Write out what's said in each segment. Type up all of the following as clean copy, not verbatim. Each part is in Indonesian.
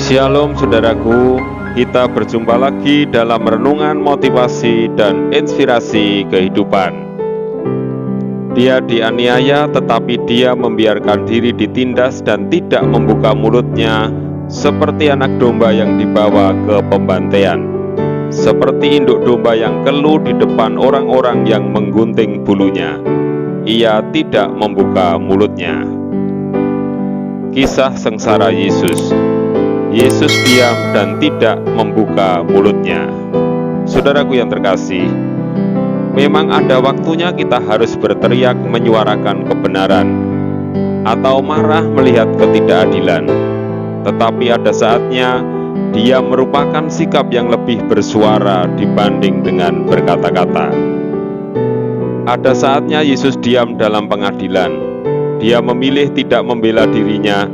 Shalom saudaraku, kita berjumpa lagi dalam renungan motivasi dan inspirasi kehidupan. Dia dianiaya tetapi dia membiarkan diri ditindas dan tidak membuka mulutnya, seperti anak domba yang dibawa ke pembantaian, seperti induk domba yang keluh di depan orang-orang yang menggunting bulunya. Ia tidak membuka mulutnya. Kisah sengsara Yesus. Yesus diam dan tidak membuka mulutnya. Saudaraku yang terkasih, memang ada waktunya kita harus berteriak menyuarakan kebenaran atau marah melihat ketidakadilan. Tetapi ada saatnya dia merupakan sikap yang lebih bersuara dibanding dengan berkata-kata. Ada saatnya Yesus diam dalam pengadilan. Dia memilih tidak membela dirinya,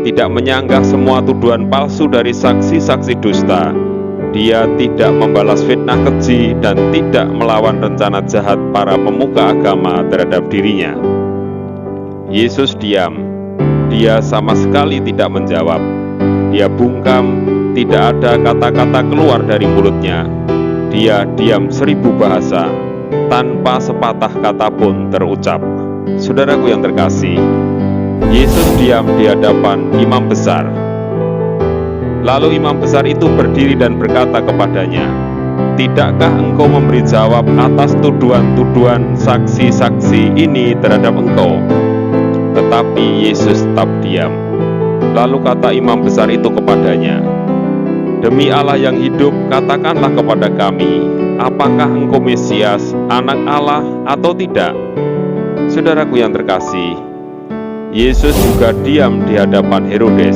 tidak menyanggah semua tuduhan palsu dari saksi-saksi dusta. Dia tidak membalas fitnah keji dan tidak melawan rencana jahat para pemuka agama terhadap dirinya. Yesus diam. Dia sama sekali tidak menjawab. Dia bungkam, tidak ada kata-kata keluar dari mulutnya. Dia diam 1000 bahasa, tanpa sepatah kata pun terucap. Saudaraku yang terkasih, Yesus diam di hadapan imam besar. Lalu imam besar itu berdiri dan berkata kepadanya, "Tidakkah engkau memberi jawab atas tuduhan-tuduhan saksi-saksi ini terhadap engkau?" Tetapi Yesus tetap diam. Lalu kata imam besar itu kepadanya, "Demi Allah yang hidup, katakanlah kepada kami, apakah engkau Mesias, anak Allah atau tidak?" Saudaraku yang terkasih, Yesus juga diam di hadapan Herodes.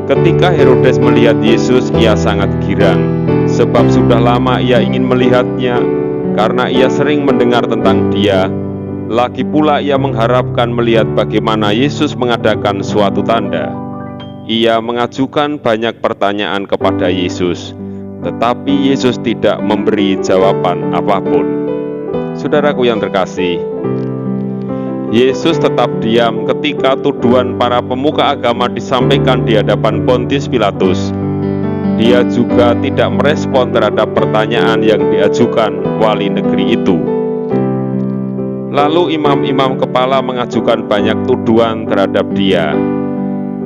Ketika Herodes melihat Yesus, ia sangat girang, sebab sudah lama ia ingin melihatnya, karena ia sering mendengar tentang dia. Lagi pula ia mengharapkan melihat bagaimana Yesus mengadakan suatu tanda. Ia mengajukan banyak pertanyaan kepada Yesus, tetapi Yesus tidak memberi jawaban apapun. Saudaraku yang terkasih, Yesus tetap diam ketika tuduhan para pemuka agama disampaikan di hadapan Pontius Pilatus. Dia juga tidak merespon terhadap pertanyaan yang diajukan wali negeri itu. Lalu imam-imam kepala mengajukan banyak tuduhan terhadap dia.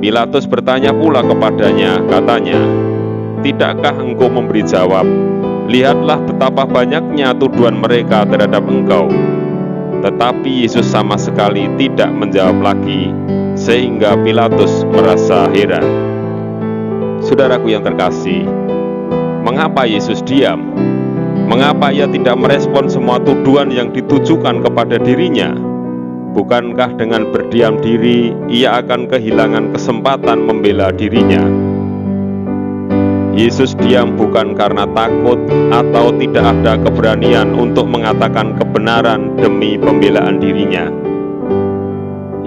Pilatus bertanya pula kepadanya, katanya, "Tidakkah engkau memberi jawab? Lihatlah betapa banyaknya tuduhan mereka terhadap engkau." Tetapi Yesus sama sekali tidak menjawab lagi, sehingga Pilatus merasa heran. Saudaraku yang terkasih, mengapa Yesus diam? Mengapa ia tidak merespon semua tuduhan yang ditujukan kepada dirinya? Bukankah dengan berdiam diri, ia akan kehilangan kesempatan membela dirinya? Yesus diam bukan karena takut atau tidak ada keberanian untuk mengatakan kebenaran demi pembelaan dirinya.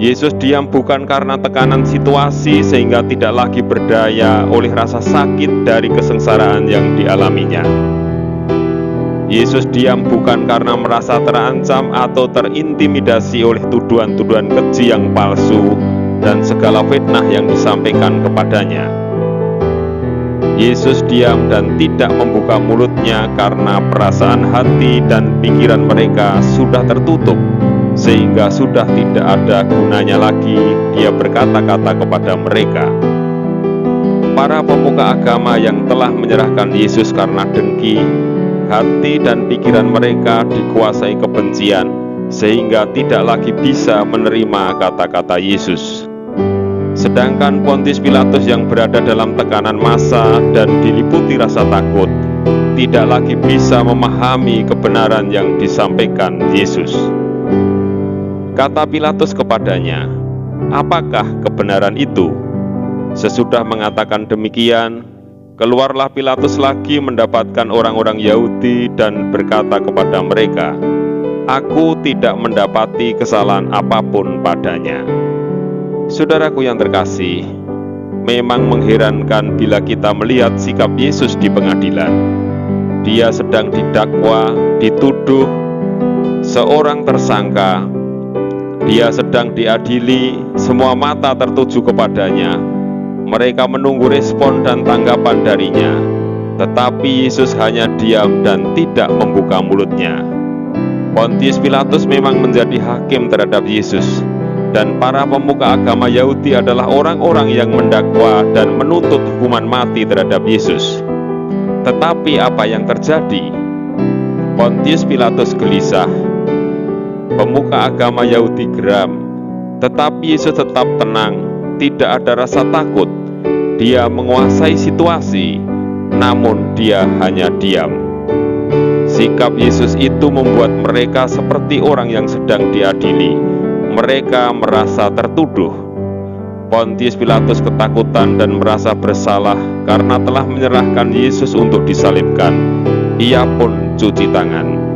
Yesus diam bukan karena tekanan situasi sehingga tidak lagi berdaya oleh rasa sakit dari kesengsaraan yang dialaminya. Yesus diam bukan karena merasa terancam atau terintimidasi oleh tuduhan-tuduhan keji yang palsu dan segala fitnah yang disampaikan kepadanya. Yesus diam dan tidak membuka mulutnya karena perasaan hati dan pikiran mereka sudah tertutup, sehingga sudah tidak ada gunanya lagi dia berkata-kata kepada mereka. Para pemuka agama yang telah menyerahkan Yesus karena dengki, hati dan pikiran mereka dikuasai kebencian, sehingga tidak lagi bisa menerima kata-kata Yesus. Sedangkan Pontius Pilatus yang berada dalam tekanan massa dan diliputi rasa takut, tidak lagi bisa memahami kebenaran yang disampaikan Yesus. Kata Pilatus kepadanya, "Apakah kebenaran itu?" Sesudah mengatakan demikian, keluarlah Pilatus lagi mendapatkan orang-orang Yahudi dan berkata kepada mereka, "Aku tidak mendapati kesalahan apapun padanya." Saudaraku yang terkasih, memang mengherankan bila kita melihat sikap Yesus di pengadilan. Dia sedang didakwa, dituduh, seorang tersangka. Dia sedang diadili, semua mata tertuju kepadanya. Mereka menunggu respon dan tanggapan darinya, tetapi Yesus hanya diam dan tidak membuka mulutnya. Pontius Pilatus memang menjadi hakim terhadap Yesus, dan para pemuka agama Yahudi adalah orang-orang yang mendakwa dan menuntut hukuman mati terhadap Yesus. Tetapi apa yang terjadi? Pontius Pilatus gelisah, pemuka agama Yahudi geram, tetapi Yesus tetap tenang, tidak ada rasa takut. Dia menguasai situasi, namun dia hanya diam. Sikap Yesus itu membuat mereka seperti orang yang sedang diadili. Mereka merasa tertuduh. Pontius Pilatus ketakutan dan merasa bersalah karena telah menyerahkan Yesus untuk disalibkan. Ia pun cuci tangan.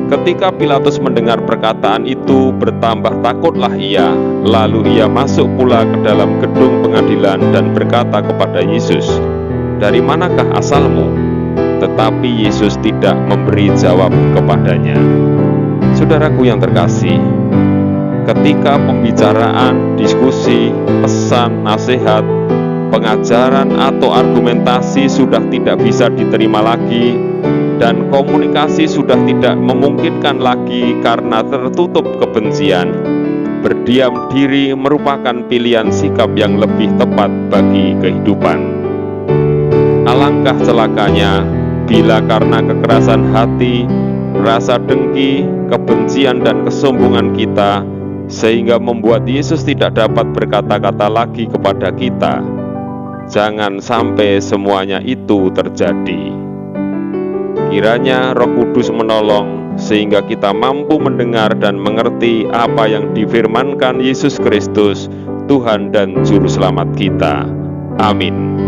Ketika Pilatus mendengar perkataan itu, bertambah takutlah ia. Lalu ia masuk pula ke dalam gedung pengadilan dan berkata kepada Yesus, "Dari manakah asalmu?" Tetapi Yesus tidak memberi jawab kepadanya. Saudaraku yang terkasih, ketika pembicaraan, diskusi, pesan, nasihat, pengajaran atau argumentasi sudah tidak bisa diterima lagi, dan komunikasi sudah tidak memungkinkan lagi karena tertutup kebencian, berdiam diri merupakan pilihan sikap yang lebih tepat bagi kehidupan. Alangkah celakanya bila karena kekerasan hati, rasa dengki, kebencian dan kesombongan kita, sehingga membuat Yesus tidak dapat berkata-kata lagi kepada kita. Jangan sampai semuanya itu terjadi. Kiranya Roh Kudus menolong sehingga kita mampu mendengar dan mengerti apa yang difirmankan Yesus Kristus, Tuhan dan Juru Selamat kita. Amin.